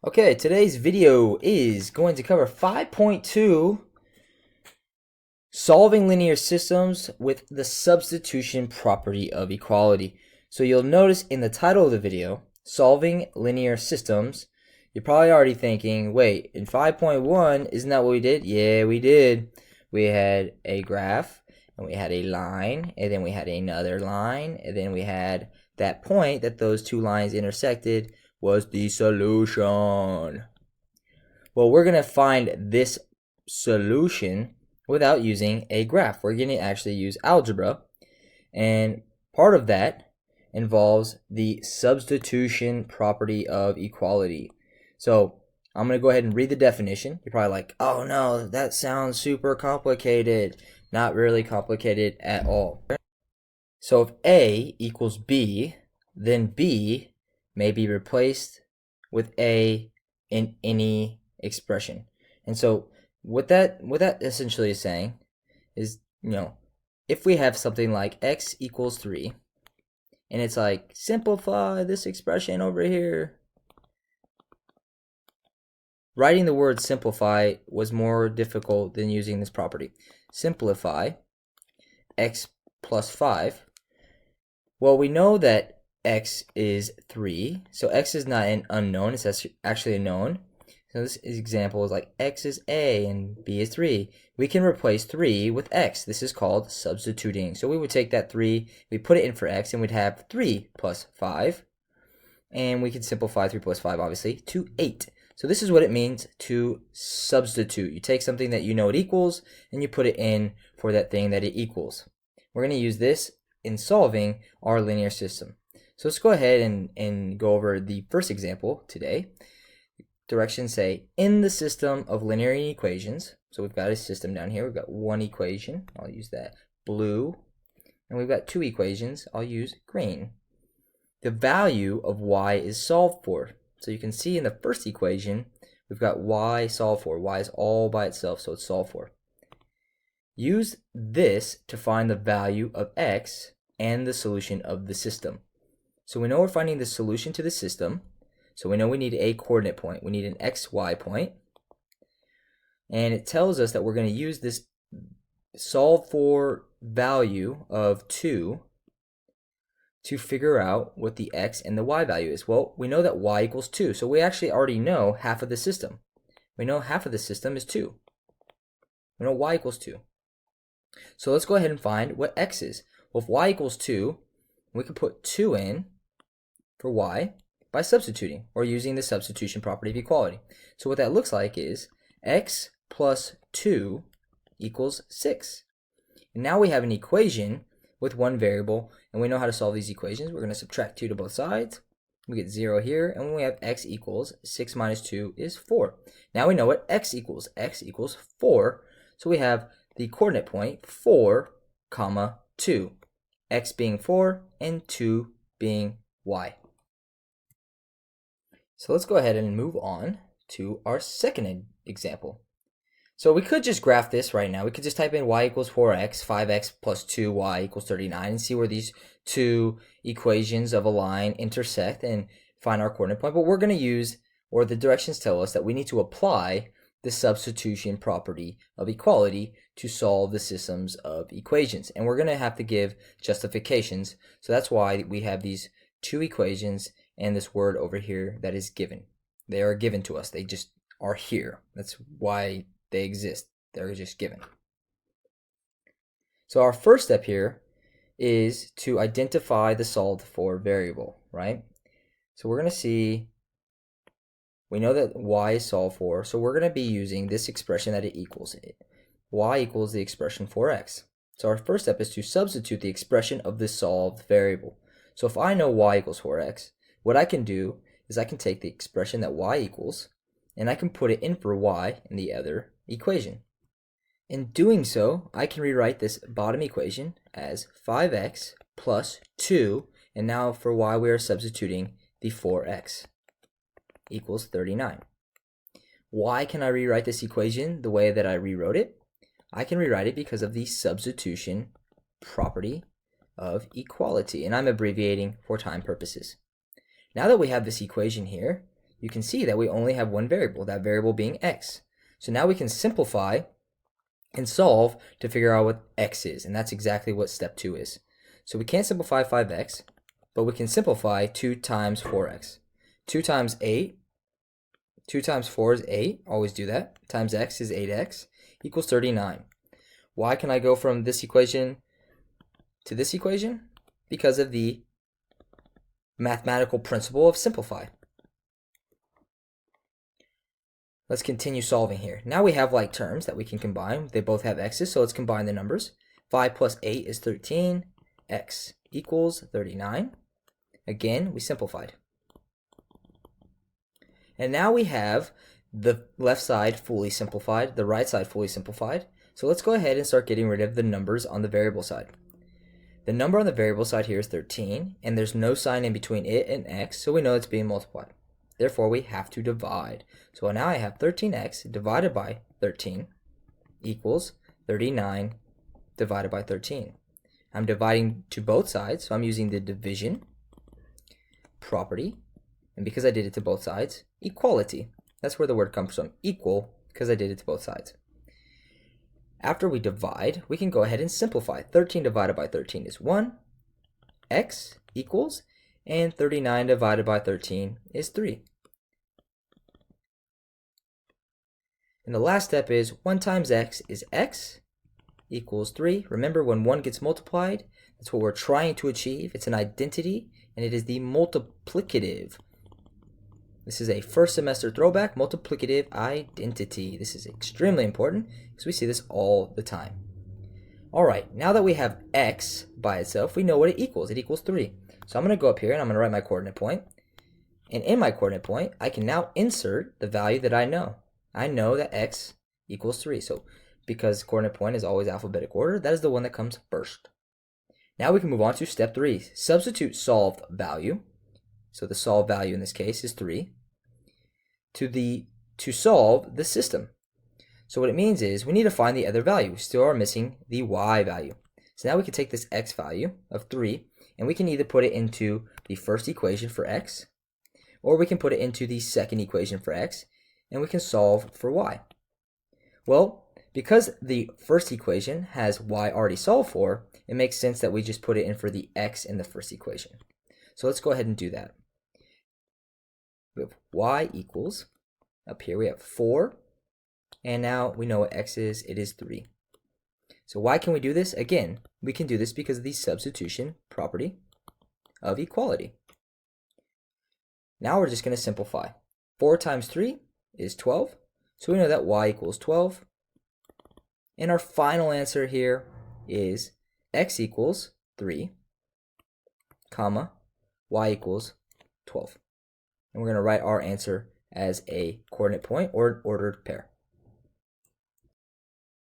Okay, today's video is going to cover 5.2, solving linear systems with the substitution property of equality. So you'll notice in the title of the video, solving linear systems, you're probably already thinking, wait, in 5.1, isn't that what we did? Yeah, we did. We had a graph, and we had a line, and then we had another line, and then we had that point that those two lines intersected was the solution. Well, we're going to find this solution without using a graph. We're going to actually use algebra, and part of that involves the substitution property of equality. So I'm going to go ahead and read the definition. You're probably like, oh no, that sounds super complicated. Not really complicated at all. So if A equals B, then B may be replaced with A in any expression. And so what that essentially is saying is, if we have something like x equals 3, and it's like, simplify this expression over here. Writing the word simplify was more difficult than using this property. Simplify x plus 5. Well, we know that x is 3, so x is not an unknown, it's actually a known. So this example is like x is a and b is 3. We can replace 3 with x. This is called substituting. So we would take that 3, we put it in for x, and we'd have 3 plus 5. And we can simplify 3 plus 5, obviously, to 8. So this is what it means to substitute. You take something that you know it equals, and you put it in for that thing that it equals. We're going to use this in solving our linear system. So let's go ahead and go over the first example today. Directions say, in the system of linear equations, so we've got a system down here, we've got one equation, I'll use that blue, and we've got two equations, I'll use green. The value of y is solved for. So you can see in the first equation, we've got y solved for. Y is all by itself, so it's solved for. Use this to find the value of x and the solution of the system. So we know we're finding the solution to the system. So we know we need a coordinate point. We need an xy point. And it tells us that we're going to use this solve for value of 2 to figure out what the x and the y value is. Well, we know that y equals 2. So we actually already know half of the system. We know half of the system is 2. We know y equals 2. So let's go ahead and find what x is. Well, if y equals 2, we can put 2 in for y by substituting or using the substitution property of equality. So what that looks like is x plus 2 equals 6. And now we have an equation with one variable, and we know how to solve these equations. We're going to subtract 2 to both sides. We get 0 here, and when we have x equals 6 minus 2 is 4. Now we know what x equals. X equals 4. So we have the coordinate point 4, 2. X being 4 and 2 being y. So let's go ahead and move on to our second example. So we could just graph this right now. We could just type in y equals 4x, 5x plus 2y equals 39, and see where these two equations of a line intersect and find our coordinate point. But we're going to use, or the directions tell us that we need to apply the substitution property of equality to solve the systems of equations. And we're going to have to give justifications. So that's why we have these two equations and this word over here that is given. They are given to us. They just are here. That's why they exist. They're just given. So our first step here is to identify the solved for variable, right? So we're going to see, we know that y is solved for, so we're going to be using this expression that it equals it. Y equals the expression 4x. So our first step is to substitute the expression of the solved variable. So if I know y equals 4x, what I can do is I can take the expression that y equals, and I can put it in for y in the other equation. In doing so, I can rewrite this bottom equation as 5x plus 2, and now for y we are substituting the 4x equals 39. Why can I rewrite this equation the way that I rewrote it? I can rewrite it because of the substitution property of equality, and I'm abbreviating for time purposes. Now that we have this equation here, you can see that we only have one variable, that variable being x. So now we can simplify and solve to figure out what x is, and that's exactly what step 2 is. So we can't simplify 5x, but we can simplify 2 times 4x. 2 times 8, 2 times 4 is 8, always do that, times x is 8x, equals 39. Why can I go from this equation to this equation? Because of the mathematical principle of simplify. Let's continue solving here. Now we have like terms that we can combine. They both have x's, so let's combine the numbers. 5 plus 8 is 13. X equals 39. Again, we simplified. And now we have the left side fully simplified, the right side fully simplified. So let's go ahead and start getting rid of the numbers on the variable side. The number on the variable side here is 13, and there's no sign in between it and x, so we know it's being multiplied. Therefore, we have to divide. So now I have 13x divided by 13 equals 39 divided by 13. I'm dividing to both sides, so I'm using the division property. And because I did it to both sides, equality. That's where the word comes from, equal, because I did it to both sides. After we divide, we can go ahead and simplify. 13 divided by 13 is 1. X equals, and 39 divided by 13 is 3. And the last step is 1 times x is x equals 3. Remember, when 1 gets multiplied, that's what we're trying to achieve. It's an identity, and it is the multiplicative. This is a first semester throwback, multiplicative identity. This is extremely important because we see this all the time. All right, now that we have x by itself, we know what it equals. It equals 3. So I'm going to go up here and I'm going to write my coordinate point. And in my coordinate point, I can now insert the value that I know. I know that x equals 3. So because coordinate point is always alphabetic order, that is the one that comes first. Now we can move on to step 3. Substitute solved value. So the solved value in this case is 3. To solve the system. So what it means is we need to find the other value. We still are missing the y value. So now we can take this x value of 3 and we can either put it into the first equation for x, or we can put it into the second equation for x, and we can solve for y. Well, because the first equation has y already solved for, it makes sense that we just put it in for the x in the first equation. So let's go ahead and do that. We have y equals, up here we have 4, and now we know what x is, it is 3. So why can we do this? Again, we can do this because of the substitution property of equality. Now we're just going to simplify. 4 times 3 is 12, so we know that y equals 12. And our final answer here is x equals 3, comma, y equals 12. And we're going to write our answer as a coordinate point or ordered pair.